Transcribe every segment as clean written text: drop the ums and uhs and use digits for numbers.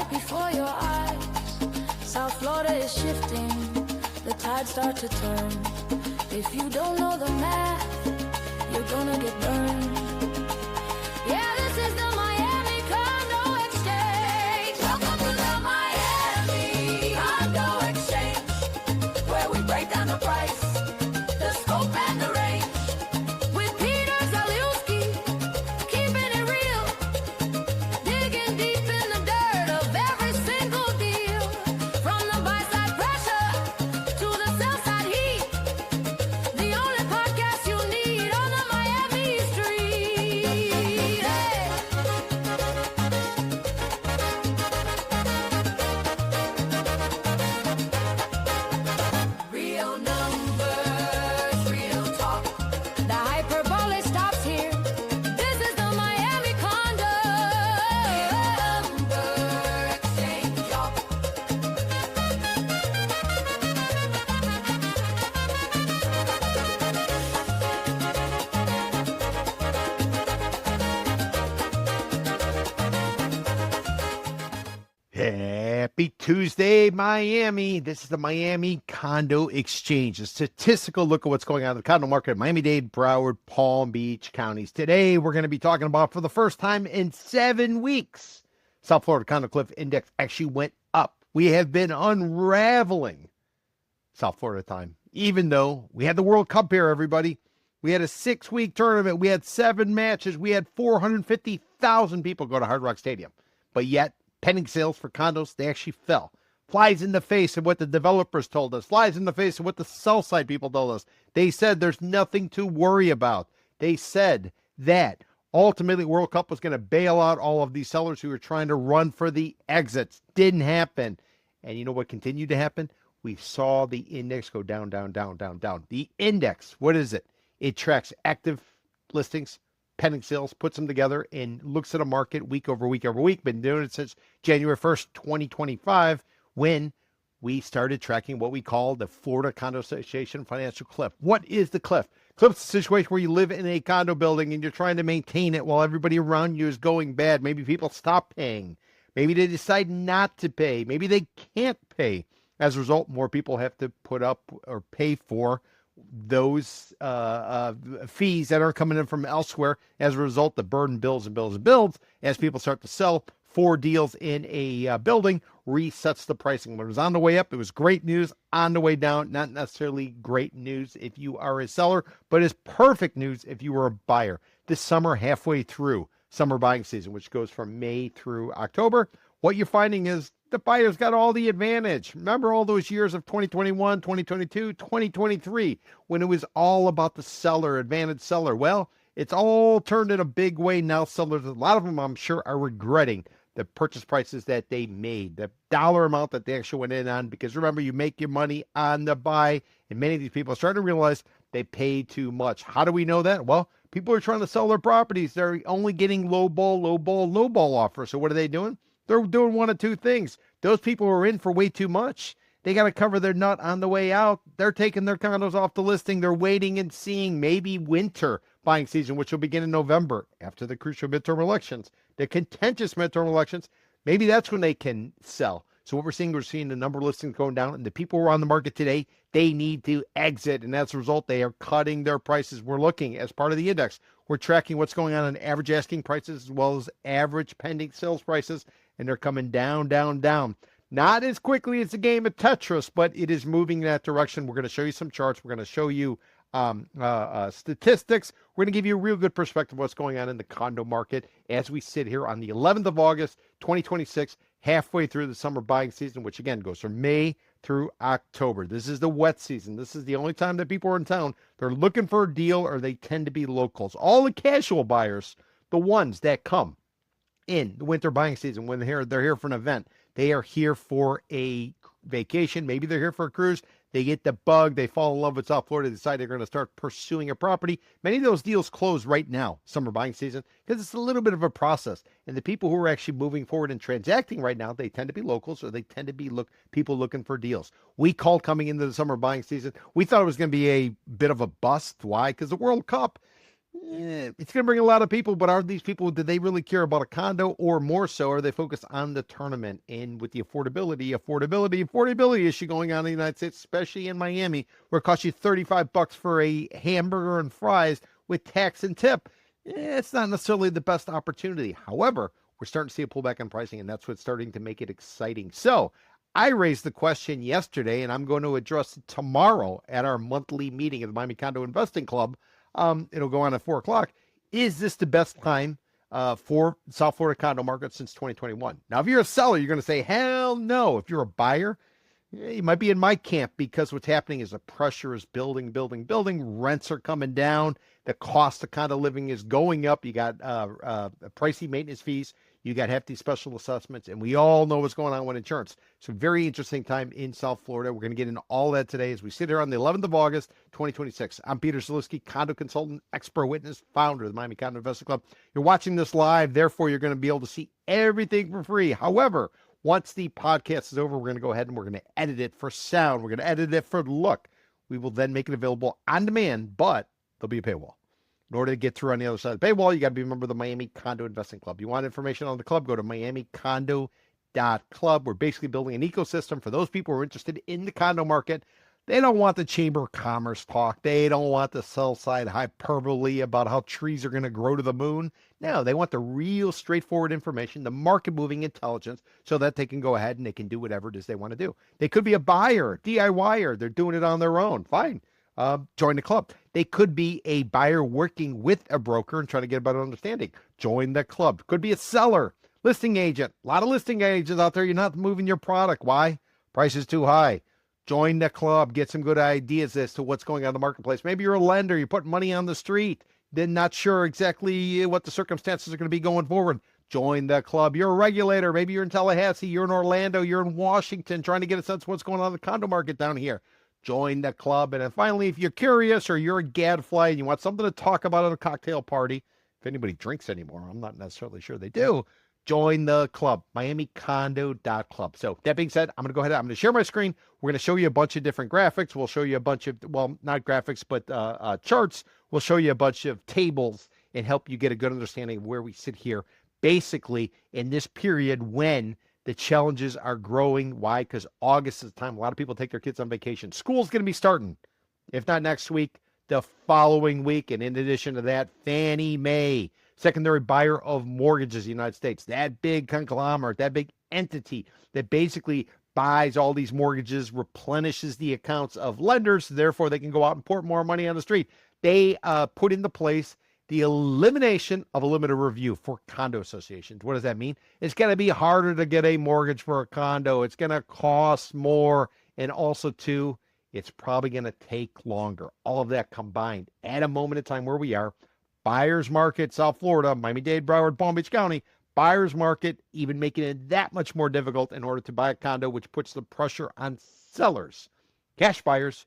right before your eyes. South Florida is shifting, the tides start to turn. If you don't know the math, you're gonna get burned. Yeah, this is the Miami Condo Exchange. Welcome to the Miami Condo Exchange, where we break down the price, the scope and the range. With Peter Zalewski, keeping it real, digging deep in the dirt of every single deal. From the buy-side pressure to the sell-side heat, the only podcast you need on the Miami street. Hey. Real numbers, real talk. The hyperbole stops here. This is the Miami Condo Exchange, y'all. Happy Tuesday, Miami. This is the Miami Condo Exchange, a statistical look at what's going on in the condo market in Miami-Dade, Broward, Palm Beach counties. Today, we're going to be talking about, for the first time in 7 weeks, South Florida Condo Cliff Index actually went up. We have been unraveling South Florida time, even though we had the World Cup here, everybody. We had a 6-week tournament. We had 7 matches. We had 450,000 people go to Hard Rock Stadium. But yet, pending sales for condos, they actually fell. Flies in the face of what the developers told us. Flies in the face of what the sell-side people told us. They said there's nothing to worry about. They said that ultimately World Cup was going to bail out all of these sellers who were trying to run for the exits. Didn't happen. And you know what continued to happen? We saw the index go down, down, down, down, down. The index, what is it? It tracks active listings, pending sales, puts them together, and looks at a market week over week over week. Been doing it since January 1st, 2025, when we started tracking what we call the Florida Condo Association Financial Cliff. What is the cliff? Cliff's a situation where you live in a condo building and you're trying to maintain it while everybody around you is going bad. Maybe people stop paying. Maybe they decide not to pay. Maybe they can't pay. As a result, more people have to put up or pay for those fees that are coming in from elsewhere. As a result, the burden builds and builds and builds as people start to sell. 4 deals in a building resets the pricing. When it was on the way up, it was great news. On the way down, not necessarily great news if you are a seller, but it's perfect news if you were a buyer. This summer, halfway through summer buying season, which goes from May through October, what you're finding is the buyers got all the advantage. Remember all those years of 2021, 2022, 2023, when it was all about the seller, advantage seller? Well, it's all turned in a big way now. Sellers, a lot of them, I'm sure, are regretting the purchase prices that they made, the dollar amount that they actually went in on, because remember, you make your money on the buy, and many of these people are starting to realize they pay too much. How do we know that? Well, people are trying to sell their properties. They're only getting low ball offers. So what are they doing? They're doing one of two things. Those people who are in for way too much, they got to cover their nut on the way out. They're taking their condos off the listing. They're waiting and seeing maybe winter buying season, which will begin in November after the crucial midterm elections, the contentious midterm elections. Maybe that's when they can sell. So what we're seeing the number of listings going down, and the people who are on the market today, they need to exit. And as a result, they are cutting their prices. We're looking, as part of the index, we're tracking what's going on in average asking prices as well as average pending sales prices. And they're coming down, down, down. Not as quickly as the game of Tetris, but it is moving in that direction. We're going to show you some charts. We're going to show you statistics. We're going to give you a real good perspective of what's going on in the condo market as we sit here on the 11th of August, 2026, halfway through the summer buying season, which again goes from May through October. This is the wet season. This is the only time that people are in town. They're looking for a deal, or they tend to be locals. All the casual buyers, the ones that come in the winter buying season, when they're here for an event, they are here for a vacation. Maybe they're here for a cruise. They get the bug. They fall in love with South Florida. They decide they're going to start pursuing a property. Many of those deals close right now, summer buying season, because it's a little bit of a process. And the people who are actually moving forward and transacting right now, they tend to be locals, or they tend to be people looking for deals. We called coming into the summer buying season. We thought it was going to be a bit of a bust. Why? Because the World Cup, It's going to bring a lot of people, but are these people, do they really care about a condo, or more so, are they focused on the tournament? And with the affordability issue going on in the United States, especially in Miami, where it costs you $35 for a hamburger and fries with tax and tip, it's not necessarily the best opportunity. However, we're starting to see a pullback in pricing, and that's what's starting to make it exciting. So I raised the question yesterday, and I'm going to address it tomorrow at our monthly meeting at the Miami Condo Investing Club. It'll go on at 4 o'clock. Is this the best time for South Florida condo market since 2021? Now, if you're a seller, you're going to say, hell no. If you're a buyer, you might be in my camp, because what's happening is the pressure is building. Rents are coming down. The cost of condo living is going up. You got pricey maintenance fees. You got hefty special assessments, and we all know what's going on with insurance. It's a very interesting time in South Florida. We're going to get into all that today as we sit here on the 11th of August, 2026. I'm Peter Zalewski, condo consultant, expert witness, founder of the Miami Condo Investing Club. You're watching this live, therefore you're going to be able to see everything for free. However, once the podcast is over, we're going to go ahead and we're going to edit it for sound. We're going to edit it for look. We will then make it available on demand, but there'll be a paywall. In order to get through on the other side of the paywall, you got to be a member of the Miami Condo Investing Club. You want information on the club, go to miamicondo.club. We're basically building an ecosystem for those people who are interested in the condo market. They don't want the Chamber of Commerce talk. They don't want the sell-side hyperbole about how trees are going to grow to the moon. No, they want the real straightforward information, the market-moving intelligence, so that they can go ahead and they can do whatever it is they want to do. They could be a buyer, DIYer. They're doing it on their own. Fine. Join the club. They could be a buyer working with a broker and trying to get a better understanding. Join the club. Could be a seller, listing agent. A lot of listing agents out there. You're not moving your product. Why? Price is too high. Join the club. Get some good ideas as to what's going on in the marketplace. Maybe you're a lender. You're putting money on the street. Then not sure exactly what the circumstances are going to be going forward. Join the club. You're a regulator. Maybe you're in Tallahassee. You're in Orlando. You're in Washington, trying to get a sense of what's going on in the condo market down here. Join the club. And then finally, if you're curious or you're a gadfly and you want something to talk about at a cocktail party, if anybody drinks anymore, I'm not necessarily sure they do, join the club, miamicondo.club. So that being said, I'm going to go ahead. I'm going to share my screen. We're going to show you a bunch of different graphics. We'll show you a bunch of, well, not graphics, but charts. We'll show you a bunch of tables and help you get a good understanding of where we sit here, basically in this period when the challenges are growing. Why? Because August is the time a lot of people take their kids on vacation. School's going to be starting, if not next week, the following week. And in addition to that, Fannie Mae, secondary buyer of mortgages in the United States, that big conglomerate, that big entity that basically buys all these mortgages, replenishes the accounts of lenders, therefore they can go out and pour more money on the street. They put into place the elimination of a limited review for condo associations. What does that mean? It's going to be harder to get a mortgage for a condo. It's going to cost more. And also, too, it's probably going to take longer. All of that combined at a moment in time where we are. Buyer's market, South Florida, Miami-Dade, Broward, Palm Beach County. Buyer's market, even making it that much more difficult in order to buy a condo, which puts the pressure on sellers. Cash buyers,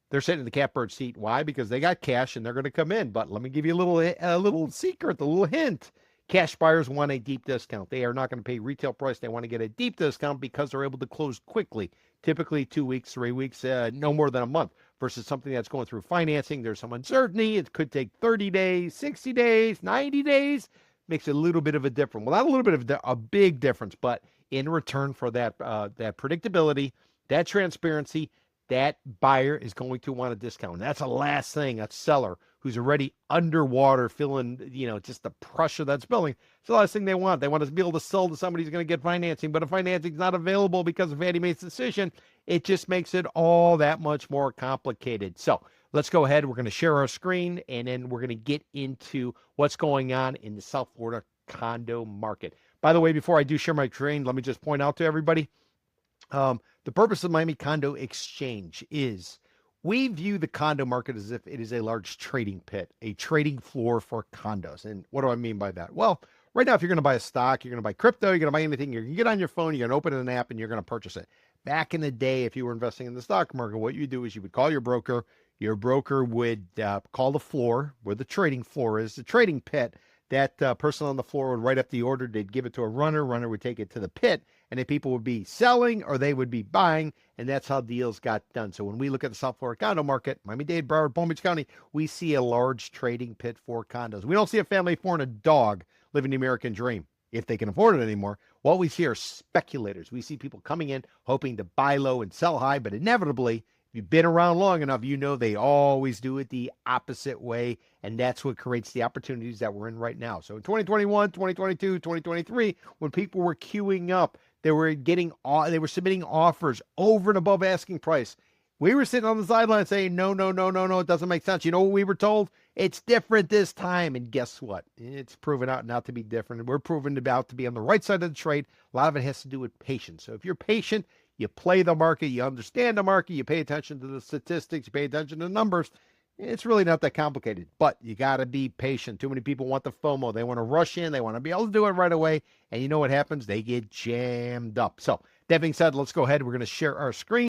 they're sitting in the catbird seat. Why? Because they got cash and they're going to come in. But let me give you a little secret, a little hint. Cash buyers want a deep discount. They are not going to pay retail price. They want to get a deep discount because they're able to close quickly. Typically 2 weeks, 3 weeks, no more than a month, versus something that's going through financing. There's some uncertainty. It could take 30 days, 60 days, 90 days. Makes a little bit of a difference. Well, not a little bit of a big difference, but in return for that predictability, that transparency, that buyer is going to want a discount. And that's the last thing a seller who's already underwater, feeling, just the pressure that's building. It's the last thing they want. They want to be able to sell to somebody who's going to get financing, but if financing is not available because of Fannie Mae's decision, it just makes it all that much more complicated. So let's go ahead. We're going to share our screen, and then we're going to get into what's going on in the South Florida condo market. By the way, before I do share my screen, let me just point out to everybody, the purpose of Miami Condo Exchange is we view the condo market as if it is a large trading pit, a trading floor for condos. And what do I mean by that? Well, right now, if you're going to buy a stock, you're going to buy crypto, you're going to buy anything, you're going to get on your phone, you're going to open an app, and you're going to purchase it. Back in the day, if you were investing in the stock market, what you do is you would call your broker. Your broker would call the floor, where the trading floor is, the trading pit. That person on the floor would write up the order. They'd give it to a runner. Runner would take it to the pit. and then people would be selling or they would be buying, and that's how deals got done. So when we look at the South Florida condo market, Miami-Dade, Broward, Palm Beach County, we see a large trading pit for condos. We don't see a family of four and a dog living the American dream if they can afford it anymore. What we see are speculators. We see people coming in hoping to buy low and sell high, but inevitably, if you've been around long enough, you know they always do it the opposite way, and that's what creates the opportunities that we're in right now. So in 2021, 2022, 2023, when people were queuing up, they were submitting offers over and above asking price. We were sitting on the sideline saying, no, it doesn't make sense. You know what we were told? It's different this time. And guess what? It's proven out not to be different. We're proven about to be on the right side of the trade. A lot of it has to do with patience. So if you're patient, you play the market, you understand the market, you pay attention to the statistics, you pay attention to the numbers, it's really not that complicated. But you got to be patient. Too many people want the FOMO. They want to rush in. They want to be able to do it right away. And you know what happens? They get jammed up. So that being said, let's go ahead. We're going to share our screen.